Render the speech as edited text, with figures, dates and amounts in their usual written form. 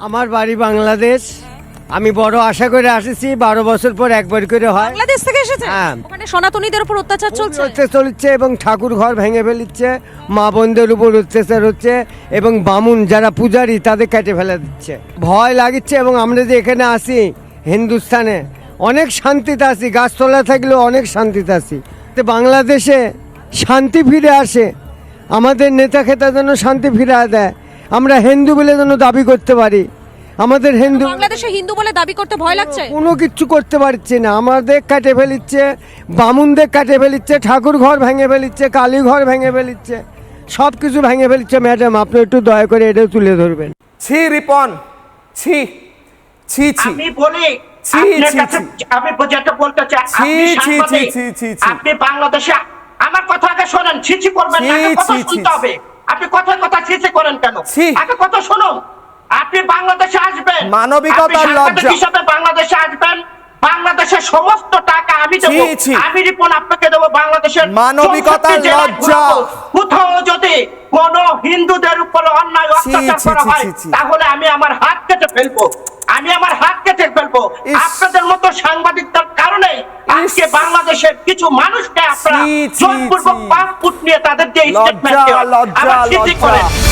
আমার বাড়ি বাংলাদেশ। আমি বড় আশা করে আসছি, 12 বছর পর একবার করে হয়। বাংলাদেশ থেকে এসেছে? হ্যাঁ। ওখানে সনাতনীদের উপর অত্যাচার চলছে। চলছে এবং ঠাকুর ঘর ভেঙে ফেলিচ্ছে, মা বোনদের উপর অত্যাচার হচ্ছে এবং বামুন যারা পূজারী তাদের কেটে ফেলে দিচ্ছে। ভয় লাগিচ্ছে এবং আমরা যে এখানে আসি হিন্দুস্তানে অনেক শান্তিতে আছি, গাছতলা থাকলেও অনেক শান্তিতে আছি। তো বাংলাদেশে শান্তি ফিরে আসে, আমাদের নেতা খেতা যেন শান্তি ফিরে দেয়, আমরা হিন্দু বলে যেন দাবি করতে পারি। আমাদের হিন্দু বাংলাদেশে হিন্দু বলে দাবি করতে ভয় লাগছে। কোনো কিচ্ছু করতে পারছি না, আমাদের কাটে ফেলিচ্ছে, বামুনদের কাটে ফেলিচ্ছে, ঠাকুর ঘর ভেঙে ফেলিচ্ছে, কালী ঘর ভেঙে ফেলিচ্ছে, সব কিছু ভেঙে ফেলিচ্ছে। ম্যাডাম আপনি একটু দয়া করে এটা তুলে ধরবেন। ছি রিপন, ছি ছি ছি। আমি বলি ছি, আপনার ছি, কাছে, ছি। আমি যেটা বলতে চাই, ছি, আপনি ছি, সাংবাদিক, ছি, ছি, ছি। আপনি বাংলাদেশে আমার কথা আগে শোনেন, ছিছি করবেন না, ছি, আগে কথা ছি, ছি, শুনতে হবে। আপনি কথায় কথা ছিছি করেন কেন? ছি। আগে কথা শুনুন। আপনি বাংলাদেশে আসবেন, মানবিকতার আপনি সাংবাদিক লজ্জা। হিসাবে বাংলাদেশে আসবেন, বাংলাদেশের সমস্ত টাকা আমি দেবো, ছি, ছি। আমি রিপন আপনাকে দেবো। বাংলাদেশের মানবিকতার 64 জেলায় লজ্জা। ঘোরাবো। কোথাও যদি কোন হিন্দুদের উপর অন্যায় ছি, অত্যাচার ছি, করা ছি, হয় ছি, ছি। তাহলে আমি আমার হাত কেটে ফেলবো, আমি আমার হাত কেটে ফেলবো। ইস। আপনাদের মতো সাংবাদিকদের কারণে আজকে বাংলাদেশের কিছু মানুষকে আপনারা ছি, ছি, জোরপূর্বক ছি। পাসপোর্ট নিয়ে তাদের যে লজ্জা, স্টেটমেন্ট দেওয়া লজ্জা, আবার স্মৃতি করেন। লজ্জা।